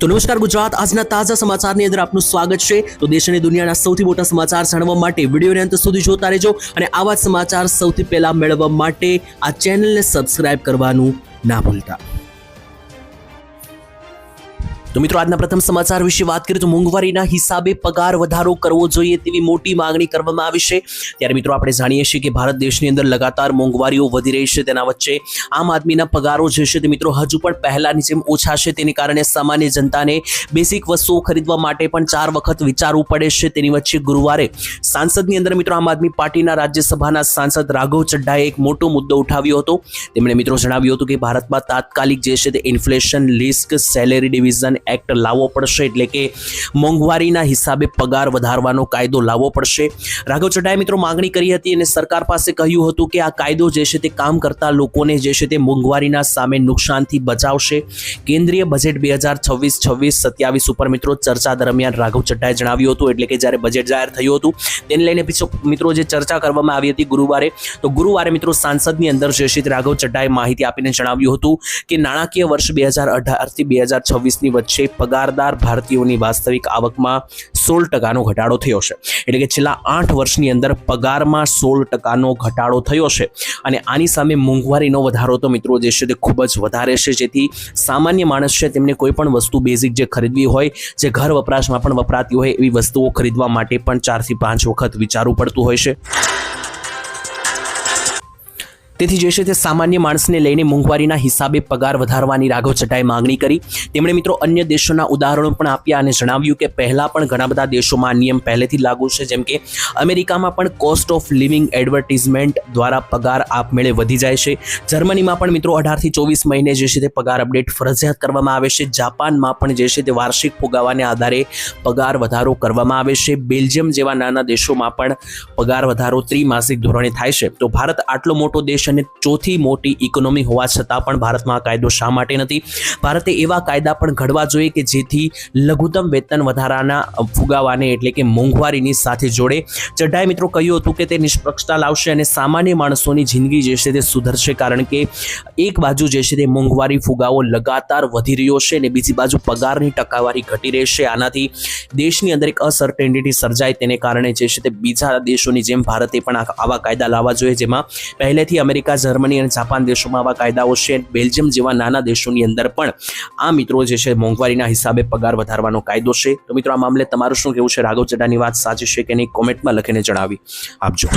તો નમસ્કાર ગુજરાત, આજના તાજા સમાચારની અંદર આપનું સ્વાગત છે। તો દેશ અને દુનિયાના સૌથી મોટા સમાચાર જાણવા માટે વિડીયોને અંત સુધી જોતા રહેજો અને આવા જ સમાચાર સૌથી પહેલા મેળવવા માટે આ ચેનલને સબસ્ક્રાઇબ કરવાનું ના ભૂલતા। તો મિત્રો, આજના પ્રથમ સમાચાર વિશે વાત કરીએ તો મોંઘવારીના હિસાબે પગાર વધારો કરવો જોઈએ તેવી મોટી માંગણી કરવામાં આવી છે। ત્યારે મિત્રો, આપણે જાણીએ છીએ કે ભારત દેશની અંદર લગાતાર મોંઘવારીઓ વધી રહી છે। તેના વચ્ચે આમ આદમીના પગારો જે છે તે મિત્રો હજુ પણ પહેલાની જેમ ઓછા છે। તેની કારણે સામાન્ય જનતાને બેસિક વસ્તુઓ ખરીદવા માટે પણ 4 વખત વિચારવું પડે છે। તેની વચ્ચે ગુરુવારે સાંસદની અંદર મિત્રો આમ આદમી પાર્ટીના રાજ્યસભાના સાંસદ રાઘવ ચડ્ઢાએ એક મોટો મુદ્દો ઉઠાવ્યો હતો। તેમણે મિત્રો જણાવ્યું હતું કે ભારતમાં તાત્કાલિક જે છે તે ઇન્ફ્લેશન લિસ્ક સેલેરી ડિવિઝન એક્ટ લાવવો પડશે, એટલે કે મોંઘવારીના હિસાબે પગાર વધારવાનો કાયદો લાવવો પડશે। રાઘવ ચડ્ઢાએ મિત્રો માંગણી કરી હતી અને સરકાર પાસે કહ્યું હતું કે આ કાયદો જે છે તે કામ કરતા લોકોને જે છે તે મોંઘવારીના સામે નુકસાનથી બચાવશે। કેન્દ્રીય બજેટ 2026-27 ઉપર મિત્રો ચર્ચા દરમિયાન રાઘવ ચડ્ઢાએ જણાવ્યું હતું, એટલે કે જ્યારે બજેટ જાહેર થયું હતું તેને લઈને મિત્રો જે ચર્ચા કરવામાં આવી હતી ગુરુવારે મિત્રો સાંસદની અંદર જે છે તે રાઘવ ચડ્ઢાએ માહિતી આપીને જણાવ્યું હતું કે નાણાકીય વર્ષ 2018 થી 2026ની વચ્ચે પગારદાર ભારતીયોની વાસ્તવિક આવકમાં 16% ઘટાડો થયો છે। એટલે કે છેલ્લા 8 વર્ષની અંદર પગારમાં 16% ઘટાડો થયો છે અને આની સામે મોંઘવારીનો વધારો તો મિત્રો જે છે તે ખૂબ જ વધારે છે, જેથી સામાન્ય માણસ છે તેમને કોઈ પણ વસ્તુ બેઝિક જે ખરીદવી હોય, જે ઘર વપરાશમાં પણ વપરાતી હોય એવી વસ્તુઓ ખરીદવા માટે પણ 4 થી 5 વખત વિચારવું પડતું હોય છે। તેથી જે છે તે સામાન્ય માણસને લઈને મોંઘવારીના હિસાબે પગાર વધારવાની રાઘવ ચડ્ઢાએ માંગણી કરી। તેમણે મિત્રો અન્ય દેશોના ઉદાહરણો પણ આપ્યા અને જણાવ્યું કે પહેલા પણ ઘણા બધા દેશોમાં આ નિયમ પહેલેથી લાગુ છે, જેમ કે અમેરિકામાં પણ કોસ્ટ ઓફ લિવિંગ એડવર્ટાઇઝમેન્ટ દ્વારા પગાર આપમેળે વધી જાય છે। જર્મનીમાં પણ મિત્રો 18 થી 24 મહિને જે છે તે પગાર અપડેટ ફરજિયાત કરવામાં આવે છે। જાપાનમાં પણ જે છે તે વાર્ષિક ફુગાવાને આધારે પગાર વધારો કરવામાં આવે છે। બેલ્જિયમ જેવા નાના દેશોમાં પણ પગાર વધારો ત્રિમાસિક ધોરણે થાય છે। તો ભારત આટલો મોટો દેશ અને ચોથી મોટી ઇકોનોમી હોવા છતાં પણ ભારતમાં આ કાયદો શા માટે નથી? ભારતે એવા કાયદા પણ ઘડવા જોઈએ કે જેથી લઘુત્તમ વેતન વધારાના ફુગાવાને એટલે કે મોંઘવારીની સાથે જોડે। ચડ્ઢાએ મિત્રો કહ્યું હતું કે તે નિષ્પક્ષતા લાવશે અને સામાન્ય માણસોની જિંદગી જે છે તે સુધરશે, કારણ કે એક બાજુ જે છે તે મોંઘવારી ફુગાવો લગાતાર વધી રહ્યો છે અને બીજી બાજુ પગારની ટકાવારી ઘટી રહેશે। આનાથી દેશની અંદર એક અસર્ટેનિટી સર્જાય, તેને કારણે જે છે તે બીજા દેશોની જેમ ભારતે પણ આવા કાયદા લાવવા જોઈએ, જેમાં પહેલેથી અમેરિકા, જર્મની અને જાપાન દેશોમાં આવા કાયદાઓ છે। બેલ્જિયમ જેવા નાના દેશોની અંદર પણ આ મિત્રો જે છે મોંઘવારીના હિસાબે પગાર વધારવાનો કાયદો છે। તો મિત્રો, આ મામલે તમારું શું કહેવું છે? રાઘવ ચડ્ઢાની વાત સાચી છે કે નહીં? કોમેન્ટમાં લખીને જણાવી આપજો।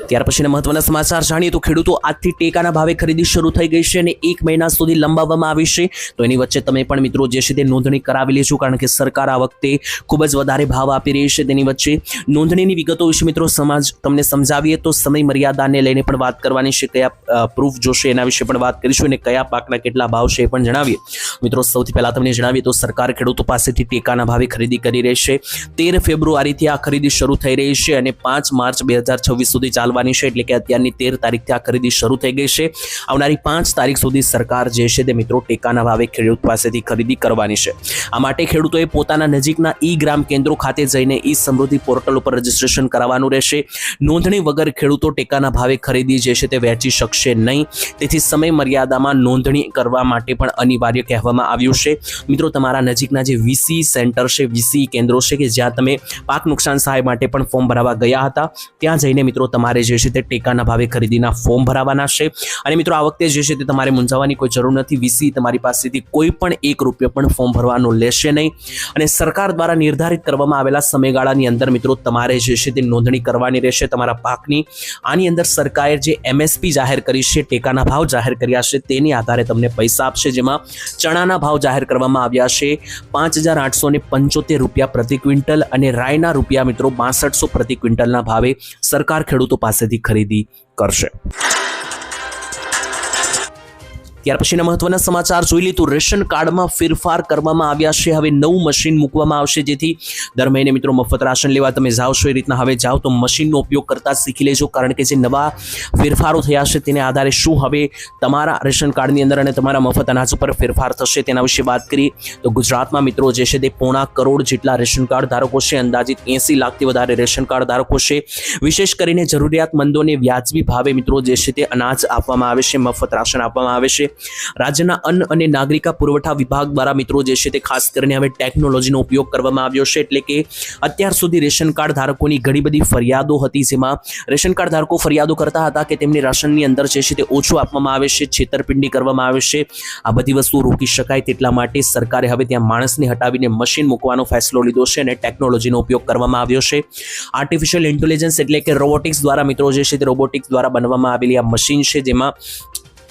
ત્યાર પછીના મહત્વના સમાચાર જાણીએ તો ખેડૂતો આજથી ટેકાના ભાવે ખરીદી શરૂ થઈ ગઈ છે અને 1 મહિના સુધી લંબાવવામાં આવી છે। તો એની વચ્ચે તમે પણ મિત્રો જે છે તે નોંધણી કરાવી લેજો, કારણ કે સરકાર આ વખતે ખૂબ જ વધારે ભાવ આપી રહી છે। તેની વચ્ચે નોંધણીની વિગતો વિશે મિત્રો તમને સમજાવીએ તો સમય મર્યાદાને લઈને પણ વાત કરવાની છે, કયા પ્રૂફ જોશે એના વિશે પણ વાત કરીશું અને કયા પાકના કેટલા ભાવ છે એ પણ જણાવીએ। મિત્રો, સૌથી પહેલા તમને જણાવીએ તો સરકાર ખેડૂતો પાસેથી ટેકાના ભાવે ખરીદી કરી રહી છે। 13 ફેબ્રુઆરીથી આ ખરીદી શરૂ થઈ રહી છે અને 5 માર્ચ 2026 સુધી ચાલવાની છે, એટલે કે અત્યારની 13 તારીખથી આ ખરીદી શરૂ થઈ ગઈ છે। આવનારી 5 તારીખ સુધી સરકાર જે છે તે મિત્રો ટેકાના ભાવે ખેડૂત પાસેથી ખરીદી કરવાની છે। આ માટે ખેડૂતોએ પોતાના નજીકના ઈ-ગ્રામ કેન્દ્રો ખાતે જઈને ઈ સમૃદ્ધિ પોર્ટલ ઉપર રજીસ્ટ્રેશન કરાવવાનું રહેશે। નોંધણી વગર ખેડૂતો ટેકાના ભાવે ખરીદી જે છે તે વહેંચી શકશે નહીં, તેથી સમય મર્યાદામાં નોંધણી કરવા માટે પણ અનિવાર્ય કહેવામાં આવ્યું છે। મિત્રો, તમારા નજીકના જે વીસી સેન્ટર છે, વીસી કેન્દ્રો છે કે જ્યાં તમે પાક નુકસાન સહાય માટે પણ ફોર્મ ભરાવા ગયા હતા, ત્યાં જઈને મિત્રો તમારે જે છે તે ટેકાના ભાવે ખરીદીના ફોર્મ ભરાવાના છે। અને મિત્રો, આ વખતે જે છે તે તમારે મૂંઝાવાની કોઈ જરૂર નથી। વીસી તમારી પાસેથી કોઈ પણ 1 રૂપિયો પણ ફોર્મ ભરવાનું લેશે નહીં અને સરકાર દ્વારા નિર્ધારિત કરવામાં આવેલા સમયગાળાની અંદર મિત્રો તમારે જે છે તે નોંધણી કરવાની રહેશે તમારા પાકની। આની અંદર સરકારે જે MSP જાહેર કરી છે, ટેકાના ભાવ જાહેર કર્યા છે, તેની આધારે તમને પૈસા આપશે, જેમાં ચણાના ભાવ જાહેર કરવામાં આવ્યા છે 5,875 રૂપિયા પ્રતિ ક્વિન્ટલ અને રાયના રૂપિયા મિત્રો 6200 પ્રતિ ક્વિન્ટલના ભાવે સરકાર ખેડૂતો પાસેથી ખરીદી કરશે। ત્યાર પછીના મહત્વના સમાચાર જોઈ લીધું। રેશન કાર્ડમાં ફેરફાર કરવામાં આવ્યા છે। હવે નવું મશીન મૂકવામાં આવશે, જેથી દર મહિને મિત્રો મફત રાશન લેવા તમે જાઓ છો એ રીતના હવે જાઓ તો મશીનનો ઉપયોગ કરતા શીખી લેજો, કારણ કે જે નવા ફેરફારો થયા છે તેને આધારે શું હવે તમારા રેશન કાર્ડની અંદર અને તમારા મફત અનાજ ઉપર ફેરફાર થશે તેના વિશે વાત કરીએ તો ગુજરાતમાં મિત્રો જે છે તે 1.25 કરોડ જેટલા રેશન કાર્ડ ધારકો છે। અંદાજિત 80 લાખથી વધારે રેશન કાર્ડ ધારકો છે। વિશેષ કરીને જરૂરિયાતમંદોને વ્યાજબી ભાવે મિત્રો જે છે તે અનાજ આપવામાં આવે છે, મફત રાશન આપવામાં આવે છે। રાજ્યના અન્ન અને નાગરિક પુરવઠા વિભાગ દ્વારા મિત્રો જે છે તે ખાસ કરીને હવે ટેકનોલોજીનો ઉપયોગ કરવામાં આવ્યો છે, એટલે કે અત્યાર સુધી રેશન કાર્ડ ધારકોની ઘણી બધી ફરિયાદો હતી, જેમાં રેશન કાર્ડ ધારકો ફરિયાદો કરતા હતા કે તેમને રાશનની અંદર જે છે તે ઓછું આપવામાં આવે છે, છેતરપિંડી કરવામાં આવે છે. આ બધી વસ્તુઓ રોકી શકાય તેટલા માટે સરકારે હવે ત્યાં માણસને હટાવીને મશીન મૂકવાનો ફેસલો લીધો છે અને ટેકનોલોજીનો ઉપયોગ કરવામાં આવ્યો છે. આર્ટિફિશિયલ ઇન્ટેલિજન્સ એટલે કે રોબોટિક્સ દ્વારા મિત્રો જે છે તે રોબોટિક્સ દ્વારા બનાવવામાં આવેલી આ મશીન છે, જેમાં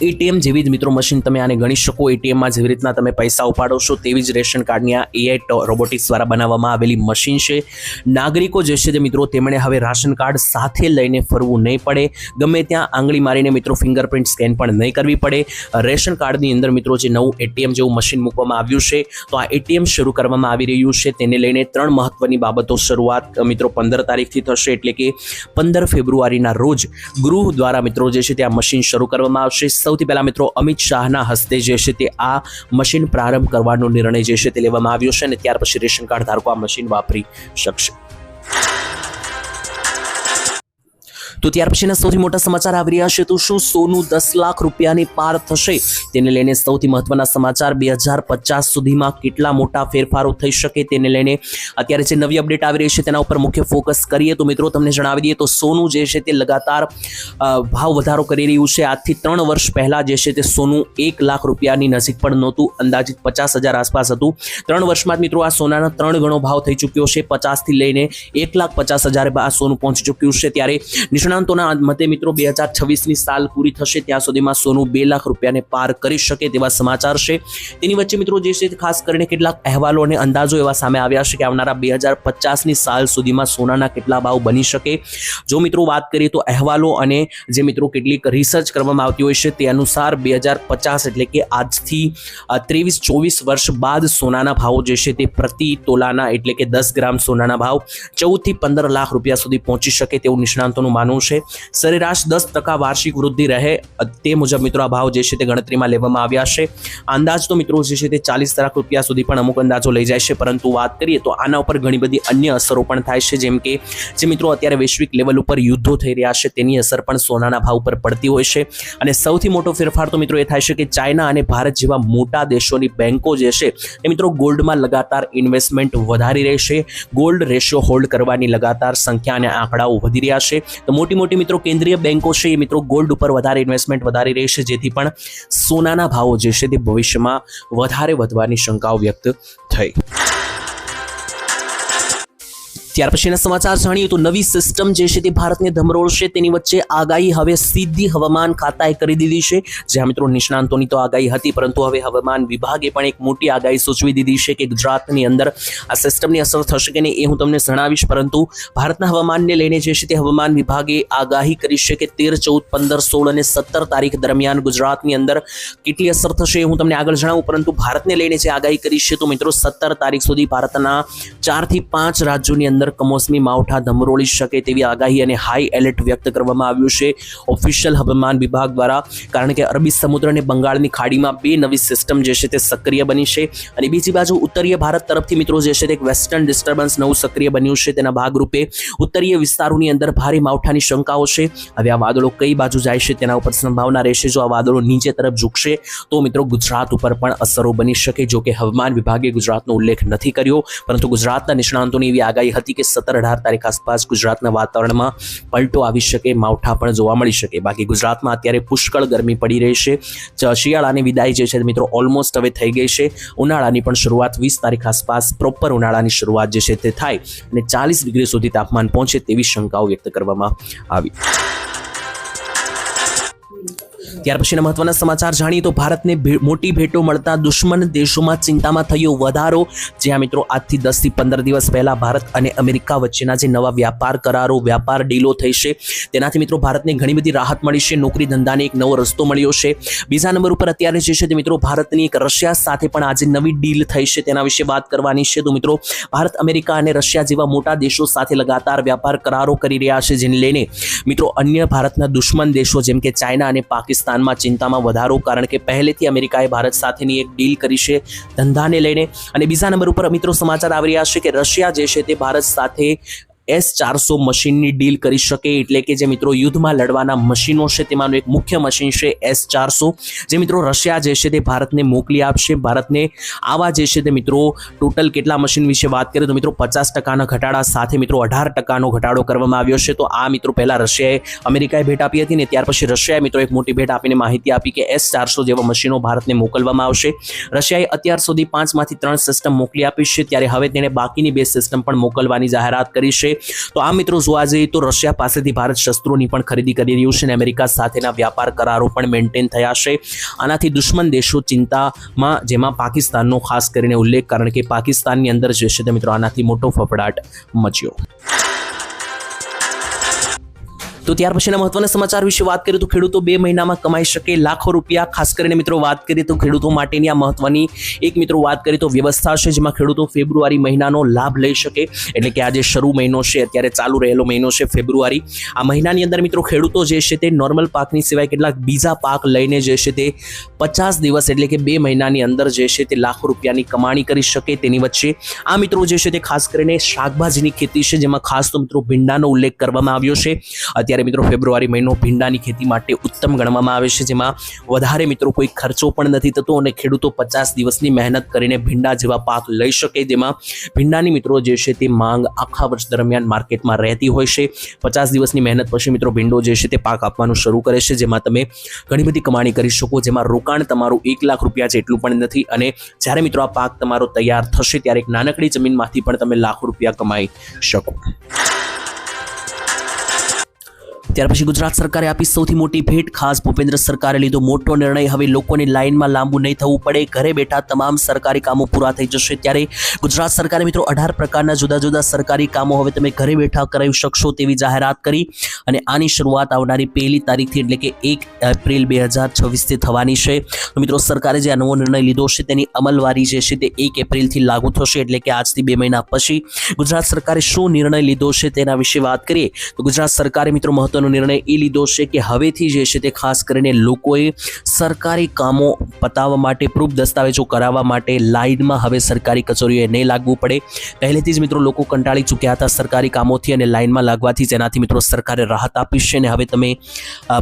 એટીએમ જેવી જ મિત્રો મશીન તમે આને ગણી શકો. એટીએમમાં જેવી રીતના તમે પૈસા ઉપાડો છો તેવી જ રેશન કાર્ડની આ એઆઈ રોબોટિક્સ દ્વારા બનાવવામાં આવેલી મશીન છે. નાગરિકો જે છે તે મિત્રો તેમણે હવે રાશન કાર્ડ સાથે લઈને ફરવું નહીં પડે, ગમે ત્યાં આંગળી મારીને મિત્રો ફિંગરપ્રિન્ટ સ્કેન પણ નહીં કરવી પડે. રેશન કાર્ડની અંદર મિત્રો જે નવું એટીએમ જેવું મશીન મૂકવામાં આવ્યું છે, તો આ એટીએમ શરૂ કરવામાં આવી રહ્યું છે. તેને લઈને 3 મહત્વની બાબતો શરૂઆત મિત્રો 15 તારીખથી થશે, એટલે કે 15 ફેબ્રુઆરીના રોજ ગૃહ દ્વારા મિત્રો જે છે તે આ મશીન શરૂ કરવામાં આવશે. સૌથી પહેલા મિત્રો અમિત શાહના હસ્તે જે છે તે આ મશીન પ્રારંભ કરવાનો નિર્ણય જે છે તે લેવામાં આવ્યો છે અને ત્યાર પછી રેશન કાર્ડ ધારકો આ મશીન વાપરી શકશે. તો ત્યાર પછીના સૌથી મોટા સમાચાર આવી રહ્યા છે. તો શું સોનું 10 લાખ રૂપિયાની પાર થશે? તેને લઈને સૌથી મહત્વના સમાચાર 2050 સુધીમાં કેટલા મોટા ફેરફારો થઈ શકે તેને લઈને અત્યારે જે નવી અપડેટ આવી રહી છે તેના ઉપર મુખ્ય ફોકસ કરીએ તો મિત્રો તમને જણાવી દઈએ તો સોનું જે છે તે લગાતાર ભાવ વધારો કરી રહ્યું છે. આજથી 3 વર્ષ પહેલા જે છે તે સોનું 1 લાખ રૂપિયાની નજીક પણ નહોતું, અંદાજિત 50,000 આસપાસ હતું. 3 વર્ષમાં જ મિત્રો આ સોનાના 3 ગણો ભાવ થઈ ચૂક્યો છે. 50 થી લઈને 1,50,000 આ સોનું પહોંચી ચૂક્યું છે. ત્યારે નિષ્ણાંતોના મતે મિત્રો 2026ની સાલ પૂરી થશે ત્યાં સુધીમાં સોનું 2 લાખ રૂપિયાને પાર કરી શકે તેવા સમાચાર છે. તેની વચ્ચે મિત્રો જે છે ખાસ કરીને કેટલાક અહેવાલો અને અંદાજો એવા સામે આવ્યા છે કે આવનારા 2050ની સાલ સુધીમાં સોનાના કેટલા ભાવ બની શકે. જો મિત્રો વાત કરીએ તો અહેવાલો અને જે મિત્રો કેટલીક રિસર્ચ કરવામાં આવતી હોય છે તે અનુસાર 2050 એટલે કે આજથી 23-24 વર્ષ બાદ સોનાના ભાવો જે છે તે પ્રતિ તોલાના એટલે કે 10 ગ્રામ સોનાના ભાવ 14 થી 15 લાખ રૂપિયા સુધી પહોંચી શકે તેવું નિષ્ણાંતોનું માનવું છે. સરેરાશ 10% વાર્ષિક વૃદ્ધિ રહે તે મુજબ મિત્રો આ ભાવ જે છે તે ગણતરીમાં લેવામાં આવ્યા છે. અંદાજ તો મિત્રો જે છે તે 40 લાખ રૂપિયા સુધી પણ અમુક અંદાજો લઈ જાય છે, પરંતુ વાત કરીએ તો આના ઉપર ઘણી બધી અન્ય અસરો પણ થાય છે, જેમ કે જે મિત્રો અત્યારે વૈશ્વિક લેવલ ઉપર યુદ્ધો થઈ રહ્યા છે તેની અસર પણ સોનાના ભાવ પર પડતી હોય છે. અને સૌથી મોટો ફેરફાર તો મિત્રો એ થાય છે કે ચાઇના અને ભારત જેવા મોટા દેશોની બેંકો જે છે એ મિત્રો ગોલ્ડમાં લગાતાર ઇન્વેસ્ટમેન્ટ વધારી રહી છે. ગોલ્ડ રેશિયો હોલ્ડ કરવાની લગાતાર સંખ્યા અને આંકડાઓ વધી રહ્યા છે. તો મોટી મિત્રો કેન્દ્રીય બેંકો છે એ મિત્રો ગોલ્ડ ઉપર વધારે ઇન્વેસ્ટમેન્ટ વધારી રહી છે, જેથી પણ સોનાના ભાવો જે છે તે ભવિષ્યમાં વધારે વધવાની શંકાઓ વ્યક્ત થઈ. ત્યાર પછીના સમાચાર જાણીએ તો નવી સિસ્ટમ જે છે તે ભારતને ધમરોળશે. તેની વચ્ચે આગાહી હવે સીધી હવામાન ખાતાએ કરી દીધી છે. જ્યાં મિત્રો નિષ્ણાંતોની તો આગાહી હતી, પરંતુ હવે હવામાન વિભાગે પણ એક મોટી આગાહી સૂચવી દીધી છે કે ગુજરાતની અંદર આ સિસ્ટમની અસર થશે કે નહીં એ હું તમને જણાવીશ, પરંતુ ભારતના હવામાનને લઈને જે છે તે હવામાન વિભાગે આગાહી કરી છે કે 13, 14, 15, 16 અને 17 તારીખ દરમિયાન ગુજરાતની અંદર કેટલી અસર થશે એ હું તમને આગળ જણાવું. પરંતુ ભારતને લઈને જે આગાહી કરી છે તો મિત્રો 17 તારીખ સુધી ભારતના 4 થી 5 રાજ્યોની અંદર કમોસમી માવઠા ધમરોળી શકે તેવી આગાહી અને હાઈ એલર્ટ વ્યક્ત કરવામાં આવ્યું છે ઓફિશિયલ હવામાન વિભાગ દ્વારા, કારણ કે અરબી સમુદ્ર અને બંગાળની ખાડીમાં 2 નવી સિસ્ટમ જે છે તે સક્રિય બની છે. અને બીજી બાજુ ઉત્તરીય ભારત તરફથી મિત્રો જે છે તે એક વેસ્ટર્ન ડિસ્ટર્બન્સ નવું સક્રિય બન્યું છે. તેના ભાગરૂપે ઉત્તરીય વિસ્તારોની અંદર ભારે માવઠાની શંકાઓ છે. હવે આ વાદળો કઈ બાજુ જાય છે તેના ઉપર સંભાવના રહેશે. જો આ વાદળો નીચે તરફ ઝૂકશે તો મિત્રો ગુજરાત ઉપર પણ અસરો બની શકે. જો કે હવામાન વિભાગે ગુજરાતનો ઉલ્લેખ નથી કર્યો, પરંતુ ગુજરાતના નિષ્ણાંતોની એવી આગાહી હતી કે 17-18 તારીખ આસપાસ ગુજરાતના વાતાવરણમાં પલટો આવી શકે, માવઠા પણ જોવા મળી શકે. બાકી ગુજરાતમાં અત્યારે પુષ્કળ ગરમી પડી રહી છે. શિયાળાની વિદાય જે છે મિત્રો ઓલમોસ્ટ હવે થઈ ગઈ છે. ઉનાળાની પણ શરૂઆત 20 તારીખ આસપાસ પ્રોપર ઉનાળાની શરૂઆત જે છે તે થાય અને 40 ડિગ્રી સુધી તાપમાન પહોંચે તેવી શંકાઓ વ્યક્ત કરવામાં આવી. ત્યાર પછીના મહત્વના સમાચાર જાણીએ તો ભારતને મોટી ભેટો મળતા દુશ્મન દેશોમાં ચિંતામાં થયો વધારો. જ્યાં મિત્રો આજથી 10 થી 15 દિવસ પહેલા ભારત અને અમેરિકા વચ્ચેના જે નવા વ્યાપાર કરારો, વ્યાપાર ડીલો થઈ છે તેનાથી મિત્રો ભારતને ઘણી બધી રાહત મળી છે. નોકરી ધંધાને એક નવો રસ્તો મળ્યો છે. બીજા નંબર ઉપર અત્યારે જે છે તે મિત્રો ભારતની એક રશિયા સાથે પણ આજે નવી ડીલ થઈ છે, તેના વિશે વાત કરવાની છે. તો મિત્રો ભારત, અમેરિકા અને રશિયા જેવા મોટા દેશો સાથે લગાતાર વ્યાપાર કરારો કરી રહ્યા છે, જેને લઈને મિત્રો અન્ય ભારતના દુશ્મન દેશો જેમ કે ચાઇના અને પાકિસ્તાનમાં ચિંતામાં વધારો, કારણ કે પહેલેથી અમેરિકાએ ભારત સાથેની એક ડીલ કરી છે ધંધાને લઈને. અને બીજા નંબર ઉપર મિત્રો સમાચાર આવી રહ્યા છે કે રશિયા જે છે તે ભારત સાથે S-400 મશીનની ડીલ કરી શકે, એટલે કે જે મિત્રો યુદ્ધમાં લડવાના મશીનો છે તેમાંનું એક મુખ્ય મશીન છે S-400, જે મિત્રો રશિયા જે છે તે ભારતને મોકલી આપશે. ભારતને આવા જે છે તે મિત્રો ટોટલ કેટલા મશીન વિશે વાત કરીએ તો મિત્રો 50% ઘટાડા સાથે મિત્રો 18% ઘટાડો કરવામાં આવ્યો છે. તો આ મિત્રો પહેલા રશિયાએ અમેરિકાએ ભેટ આપી હતી ને ત્યાર પછી રશિયાએ મિત્રો એક મોટી ભેટ આપીને માહિતી આપી કે S-400 જેવા મશીનો ભારતને મોકલવામાં આવશે. રશિયાએ અત્યાર સુધી 5માંથી 3 સિસ્ટમ મોકલી આપી છે, ત્યારે હવે તેણે બાકીની 2 સિસ્ટમ પણ મોકલવાની જાહેરાત કરી છે. તો આ મિત્રો જોવા જઈએ તો રશિયા પાસેથી ભારત શસ્ત્રોની પણ ખરીદી કરી રહ્યું છે અને અમેરિકા સાથેના વ્યાપાર કરારો પણ મેન્ટેન થયા છે. આનાથી દુશ્મન દેશો ચિંતામાં, જેમાં પાકિસ્તાનનો ખાસ કરીને ઉલ્લેખ, કારણ કે પાકિસ્તાનની અંદર જે છે તે મિત્રો આનાથી મોટો ફફડાટ મચ્યો. તો ત્યાર પછીના મહત્વના સમાચાર વિશે વાત કરીએ તો ખેડૂતો 2 મહિનામાં કમાઈ શકે લાખો રૂપિયા. ખાસ કરીને મિત્રો વાત કરીએ તો ખેડૂતો માટેની આ મહત્વની એક મિત્રો વાત કરીએ તો વ્યવસ્થા છે, જેમાં ખેડૂતો ફેબ્રુઆરી મહિનાનો લાભ લઈ શકે. એટલે કે આ જે શરૂ મહિનો છે, અત્યારે ચાલુ રહેલો મહિનો છે ફેબ્રુઆરી, આ મહિનાની અંદર મિત્રો ખેડૂતો જે છે તે નોર્મલ પાકની સિવાય કેટલાક બીજા પાક લઈને જે છે તે 50 દિવસ એટલે કે 2 મહિનાની અંદર જે છે તે લાખો રૂપિયાની કમાણી કરી શકે. તેની વચ્ચે આ મિત્રો જે છે તે ખાસ કરીને શાકભાજીની ખેતી છે, જેમાં ખાસ તો મિત્રો ભીંડાનો ઉલ્લેખ કરવામાં આવ્યો છે. અત્યારે મિત્રો ફેબ્રુઆરી મહિનો ભીંડાની ખેતી માટે ઉત્તમ ગણવામાં આવે છે, જેમાં વધારે મિત્રો કોઈ ખર્ચો પણ નથી થતો અને ખેડૂતો 50 દિવસની મહેનત કરીને ભીંડા જેવા પાક લઈ શકે, જેમાં ભીંડાની મિત્રો જે છે તે માંગ આખા વર્ષ દરમિયાન માર્કેટમાં રહેતી હોય છે. 50 દિવસની મહેનત પછી મિત્રો ભીંડો જે છે તે પાક આપવાનું શરૂ કરે છે, જેમાં તમે ઘણી બધી કમાણી કરી શકો, જેમાં રોકાણ તમારું 1 લાખ રૂપિયા જેટલું પણ નથી. અને જ્યારે મિત્રો આ પાક તમારો તૈયાર થશે ત્યારે એક નાનકડી જમીનમાંથી પણ તમે લાખો રૂપિયા કમાઈ શકો. ત્યાર પછી ગુજરાત સરકારે આપી સૌથી મોટી ભેટ. ખાસ ભૂપેન્દ્ર સરકારે લીધો મોટો નિર્ણય. હવે લોકોની લાઇનમાં લાંબુ નહીં થવું પડે, ઘરે બેઠા તમામ સરકારી કામો પૂરા થઈ જશે. ત્યારે ગુજરાત સરકારે મિત્રો 18 પ્રકારના જુદા જુદા સરકારી કામો હવે તમે ઘરે બેઠા કરાવી શકશો તેવી જાહેરાત કરી. અને આની શરૂઆત આવનારી 1 તારીખથી એટલે કે 1 એપ્રિલ 2026થી થવાની છે. તો મિત્રો સરકારે જે આ નવો નિર્ણય લીધો છે તેની અમલવારી જે છે તે 1 એપ્રિલથી લાગુ થશે, એટલે કે આજથી 2 મહિના પછી. ગુજરાત સરકારે શું નિર્ણય લીધો છે તેના વિશે વાત કરીએ તો ગુજરાત સરકારે મિત્રો મહત્વનો નિર્ણય એ લીધો છે કે હવેથી જે છે તે ખાસ કરીને લોકોએ સરકારી કામો પતાવવા માટે, પ્રૂફ દસ્તાવેજો કરાવવા માટે લાઇનમાં હવે સરકારી કચેરીઓએ નહીં લાગવું પડે. પહેલેથી જ મિત્રો લોકો કંટાળી ચૂક્યા હતા સરકારી કામોથી અને લાઇનમાં લાગવાથી, જેનાથી મિત્રો સરકારે રાહત આપી છે. અને હવે તમે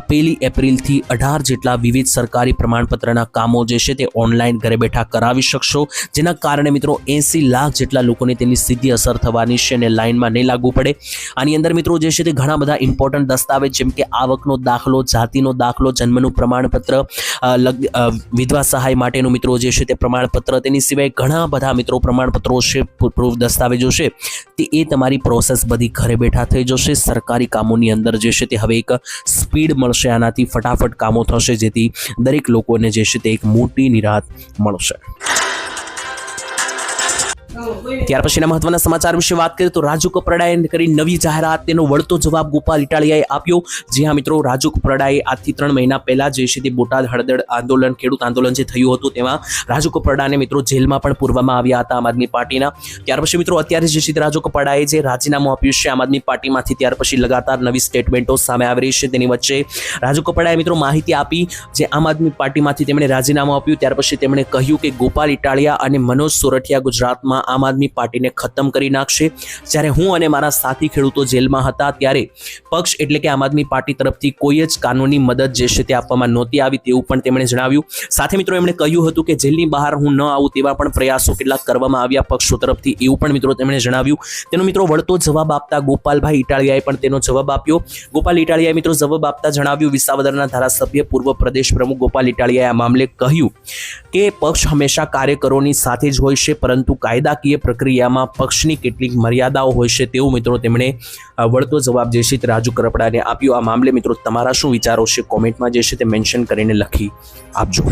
1 એપ્રિલથી 18 જેટલા વિવિધ સરકારી પ્રમાણપત્રના કામો જે છે તે ઓનલાઈન ઘરે બેઠા કરાવી શકશો, જેના કારણે મિત્રો 80 લાખ જેટલા લોકોને તેની સીધી અસર થવાની છે અને લાઇનમાં નહીં લાગવું પડે. આની અંદર મિત્રો જે છે તે ઘણા બધા ઇમ્પોર્ટન્ટ દસ્તાવેજ જેમ કે આવકનો દાખલો, જાતિનો દાખલો, જન્મનું પ્રમાણપત્ર, વિધવા સહાય માટેનું મિત્રો જે છે તે પ્રમાણપત્ર, તેની સિવાય ઘણા બધા મિત્રો પ્રમાણપત્રો છે, પ્રૂફ દસ્તાવેજો છે, તે એ તમારી પ્રોસેસ બધી ઘરે બેઠા થઈ જશે. સરકારી કામોની અંદર જે છે તે હવે એક સ્પીડ મળશે, આનાથી ફટાફટ કામો થશે, જેથી દરેક લોકોને જે છે તે એક મોટી નિરાહત મળશે. ત્યાર પછીના મહત્વના સમાચાર વિશે વાત કરીએ તો રાજુ કપરાડાએ કરી નવી જાહેરાત, તેનો વળતો જવાબ ગોપાલ ઇટાલિયાએ આપ્યો. જી હા મિત્રો, રાજુ કપરાડાએ આજથી 3 મહિના પહેલા જે છે તે બોટાદ હળદળ આંદોલન, ખેડૂત આંદોલન જે થયું હતું તેમાં રાજુ કપરાડાને મિત્રો જેલમાં પણ પૂરવામાં આવ્યા હતા આમ આદમી પાર્ટીના. ત્યાર પછી મિત્રો અત્યારે જે છે રાજુ કપરાડાએ જે રાજીનામું આપ્યું છે આમ આદમી પાર્ટીમાંથી, ત્યાર પછી લગાતાર નવી સ્ટેટમેન્ટો સામે આવી રહી છે. તેની વચ્ચે રાજુ કપરાડાએ મિત્રો માહિતી આપી, જે આમ આદમી પાર્ટીમાંથી તેમણે રાજીનામું આપ્યું ત્યાર પછી તેમણે કહ્યું કે ગોપાલ ઇટાલિયા અને મનોજ સોરઠિયા ગુજરાતમાં આમ આદમી પાર્ટીને ખતમ કરી નાખશે. જ્યારે હું અને મારા સાથી ખેડૂતો જેલમાં હતા ત્યારે પક્ષ એટલે કે આમ આદમી પાર્ટી તરફથી કોઈ જ કાનૂની મદદ જે છે તે આપવામાં નહોતી આવી, તેવું પણ તેમણે જણાવ્યું. સાથે મિત્રો એમણે કહ્યું હતું કે જેલની બહાર હું ન આવું તેવા પણ પ્રયાસો કેટલાક કરવામાં આવ્યા પક્ષો તરફથી, એવું પણ મિત્રો તેમણે જણાવ્યું. તેનો મિત્રો વળતો જવાબ આપતા ગોપાલભાઈ ઇટાલિયાએ પણ તેનો જવાબ આપ્યો. ગોપાલ ઇટાલિયાએ મિત્રો જવાબ આપતા જણાવ્યું, વિસાવદરના ધારાસભ્ય પૂર્વ પ્રદેશ પ્રમુખ ગોપાલ ઇટાલિયાએ આ મામલે કહ્યું કે પક્ષ હંમેશા કાર્યકરોની સાથે જ હોય છે, પરંતુ કાયદાકીય પ્રક્રિયામાં પક્ષની કેટલીક મર્યાદાઓ હોય છે, તેવું મિત્રો તેમણે વળતો જવાબ જે છે તે રાજુ કપરાડાને આપ્યો. આ મામલે મિત્રો તમારા શું વિચારો છે કોમેન્ટમાં જે છે તે મેન્શન કરીને લખી આપજો.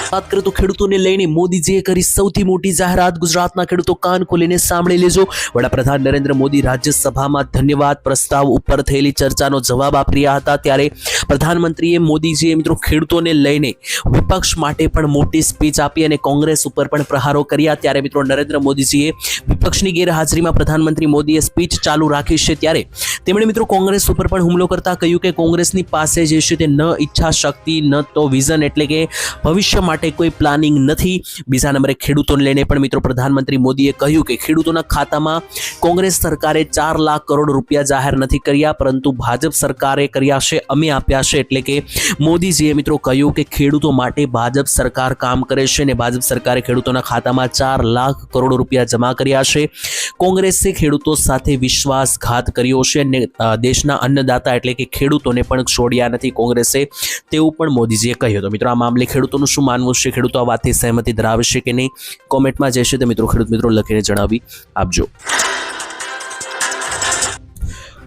વાત કરીએ તો ખેડૂતોને લઈને મોદીજીએ કરી સૌથી મોટી જાહેરાત. ગુજરાતના ખેડૂતો કાન ખોલીને સાંભળી લેજો. વડાપ્રધાન નરેન્દ્ર મોદી રાજ્યસભામાં ધન્યવાદ પ્રસ્તાવ ઉપર થયેલી ચર્ચાનો જવાબ આપી રહ્યા હતા, ત્યારે પ્રધાનમંત્રીએ મોદીજીએ મિત્રો ખેડૂતોને લઈને વિપક્ષ માટે પણ મોટી સ્પીચ આપી અને કોંગ્રેસ ઉપર પણ પ્રહારો કર્યા. ત્યારે મિત્રો નરેન્દ્ર મોદીજીએ વિપક્ષની ગેરહાજરીમાં પ્રધાનમંત્રી મોદીએ સ્પીચ ચાલુ રાખી છે, ત્યારે તેમણે મિત્રો કોંગ્રેસ ઉપર પણ હુમલો કરતા કહ્યું કે કોંગ્રેસની પાસે જે છે તે ન ઈચ્છા શક્તિ ન તો વિઝન એટલે કે ભવિષ્ય માટે માટે કોઈ પ્લાનિંગ નથી. બીજા નંબરે ખેડૂતોને લઈને પણ મિત્રો પ્રધાનમંત્રી મોદીએ કહ્યું કે ખેડૂતોના ખાતામાં કોંગ્રેસ સરકારે 4 લાખ કરોડ રૂપિયા જાહેર નથી કર્યા, પરંતુ ભાજપ સરકારે કર્યા છે, અમે આપ્યા છે. એટલે કે મોદીજીએ મિત્રો કહ્યું કે ખેડૂતો માટે ભાજપ સરકાર કામ કરે છે અને ભાજપ સરકારે ખેડૂતોના ખાતામાં 4 લાખ કરોડ રૂપિયા જમા કર્યા છે. કોંગ્રેસે ખેડૂતો સાથે વિશ્વાસઘાત કર્યો છે અને દેશના અન્નદાતા એટલે કે ખેડૂતોને પણ છોડ્યા નથી કોંગ્રેસે, તેવું પણ મોદીજીએ કહ્યું. તો મિત્રો આ મામલે ખેડૂતોનું શું માનવું છે, ખેડૂતો આ વાતથી સહેમતિ ધરાવે છે કે નહીં, કોમેન્ટમાં જે છે તે મિત્રો ખેડૂત મિત્રો લખીને જણાવી આપજો.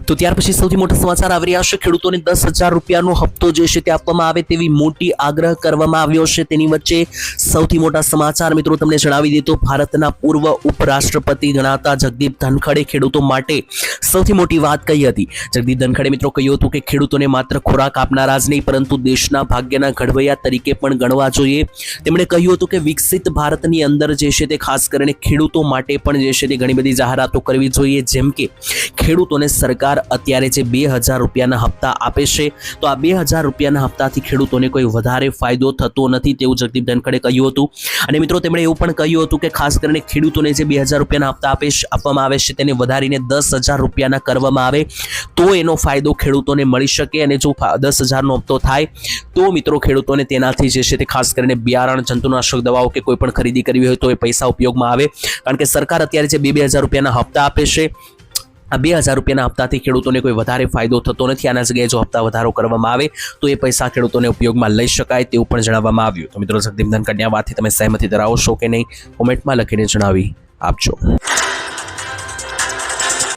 તો ત્યાર પછી સૌથી મોટા સમાચાર આવી રહ્યા છે. ખેડૂતોને 10,000 રૂપિયાનો હપ્તો જે છે તે આપવામાં આવે તેવી મોટી આગ્રહ કરવામાં આવ્યો છે. તેની વચ્ચે સૌથી મોટા સમાચાર મિત્રો તમને જણાવી દે તો ભારતના પૂર્વ ઉપરાષ્ટ્રપતિ ગણાતા જગદીપ ધનખડે ખેડૂતો માટે સૌથી મોટી વાત કહી હતી. જગદીપ ધનખડે મિત્રો કહ્યું હતું કે ખેડૂતોને માત્ર ખોરાક આપનારા જ નહીં પરંતુ દેશના ભાગ્યના ઘડવૈયા તરીકે પણ ગણવા જોઈએ. તેમણે કહ્યું હતું કે વિકસિત ભારતની અંદર જે છે તે ખાસ કરીને ખેડૂતો માટે પણ જે છે તે ઘણી બધી જાહેરાતો કરવી જોઈએ, જેમ કે ખેડૂતોને સરકાર અત્યારે જે 2,000 રૂપિયાના હપ્તા આપે છે, તો આ 2,000 રૂપિયાના હપ્તાથી ખેડૂતોને કોઈ વધારે ફાયદો થતો નથી, તેવું જગદીપ ધનખડે કહ્યું હતું. અને મિત્રો તેમણે એવું પણ કહ્યું હતું કે ખાસ કરીને ખેડૂતોને જે 2,000 રૂપિયાના હપ્તા આપવામાં આવે છે તેને વધારીને 10,000 રૂપિયાના કરવામાં આવે તો એનો ફાયદો ખેડૂતોને મળી શકે. અને જો 10,000નો હપ્તો થાય તો મિત્રો ખેડૂતોને તેનાથી જે છે તે ખાસ કરીને બિયારણ, જંતુનાશક દવાઓ કે કોઈ પણ ખરીદી કરવી હોય તો એ પૈસા ઉપયોગમાં આવે. કારણ કે સરકાર અત્યારે જે 2,000 રૂપિયાના હપ્તા આપે છે, આ 2,000 રૂપિયાના હપ્તાથી ખેડૂતોને કોઈ વધારે ફાયદો થતો નથી. આના જગ્યાએ જો હપ્તા વધારો કરવામાં આવે તો એ પૈસા ખેડૂતોને ઉપયોગમાં લઈ શકાય, તેવું પણ જણાવવામાં આવ્યું. તો મિત્રો જગદીપ ધનખડની આ વાતથી તમે સહેમતિ ધરાવો છો કે નહીં, કોમેન્ટમાં લખીને જણાવી આપજો.